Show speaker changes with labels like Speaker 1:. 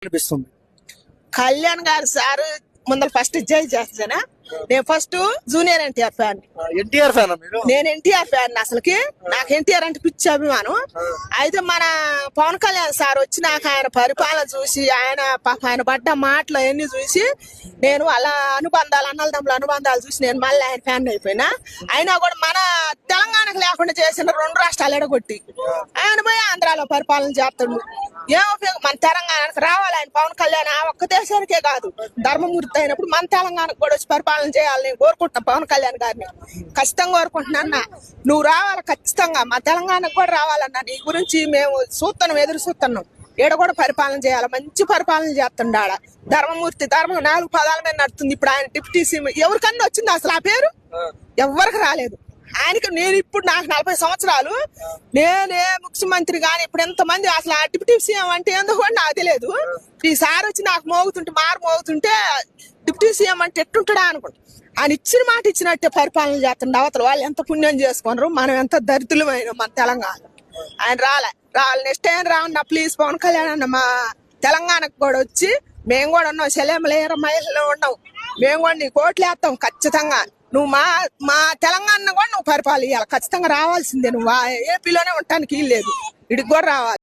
Speaker 1: అనిపిస్తుంది.
Speaker 2: కళ్యాణ్ గారు సార్ ముందర ఫస్ట్ జై చేస్తానా. నేను first junior NTR fan.
Speaker 1: NTR fan మీరు?
Speaker 2: నేను ఎన్టీఆర్ ఫ్యాన్. అసలుకి నాకు ఎన్టీఆర్ అంటే పిచ్చి అభిమానం. అయితే మన పవన్ కళ్యాణ్ సార్ వచ్చి నాకు ఆయన పరిపాలన చూసి ఆయన పడ్డ మాటలు అవన్నీ చూసి నేను అలా అనుబంధాలు అన్నదమ్ముల అనుబంధాలు చూసి నేను మళ్ళీ ఆయన ఫ్యాన్ అయిపోయినా. అయినా కూడా మన తెలంగాణకు లేకుండా చేసిన 2 రాష్ట్రాలు ఎడగొట్టి ఆయన పోయి ఆంధ్రాలో పరిపాలన చేస్తాడు. ఏం ఉపయోగం? మన తెలంగాణకు రావాలి ఆయన పవన్ కళ్యాణ్. ఆ ఒక్క దేశానికే కాదు, ధర్మమూర్తి అయినప్పుడు మన తెలంగాణకు కూడా వచ్చి పరిపాలన చేయాలని నేను కోరుకుంటున్నా. పవన్ కళ్యాణ్ గారిని ఖచ్చితంగా కోరుకుంటున్నా. నువ్వు రావాలి ఖచ్చితంగా, మా తెలంగాణకు కూడా రావాలన్నా. నీ గురించి మేము చూస్తున్నాం, ఎదురు చూస్తున్నాం. ఈడ కూడా పరిపాలన చేయాలి, మంచి పరిపాలన చేస్తుండ. ఆడ ధర్మమూర్తి 4 పదాల మీద నడుతుంది. ఇప్పుడు ఆయన డిప్యూటీ సీఎం ఎవరికన్నా వచ్చింది అసలు ఆ పేరు? ఎవరికి రాలేదు. ఆయనకి నేను ఇప్పుడు నాకు 40 సంవత్సరాలు, నేనే ముఖ్యమంత్రి కానీ ఇప్పుడు ఎంతమంది అసలు ఆ డిప్యూటీ సీఎం అంటే ఎందుకు కూడా నాకు తెలియదు. ఈసారి వచ్చి నాకు మోగుతుంటే డిప్యూటీ సీఎం అంటే ఎట్టుంటాడా అనుకుంటా. ఆయన ఇచ్చిన మాట ఇచ్చినట్టే పరిపాలన చేస్తుండే. అవతల వాళ్ళు ఎంత పుణ్యం చేసుకున్నారు, మనం ఎంత దరిద్రులమైన మన తెలంగాణ. ఆయన రావాలి నెక్స్ట్ టైం రావన్నా ప్లీజ్ పవన్ కళ్యాణ్ అన్న. మా తెలంగాణకు కూడా వచ్చి మేము కూడా ఉన్నాం, సెలెమలేర మహిళలో ఉన్నాం. మేము కూడా నీ కోట్లు వేస్తాం ఖచ్చితంగా. నువ్వు మా తెలంగాణ కూడా నువ్వు పరిపాలన ఇవ్వాలి ఖచ్చితంగా. రావాల్సిందే. నువ్వు ఏపీలోనే ఉండటానికి వీల్లేదు, ఇడికి కూడా రావాలి.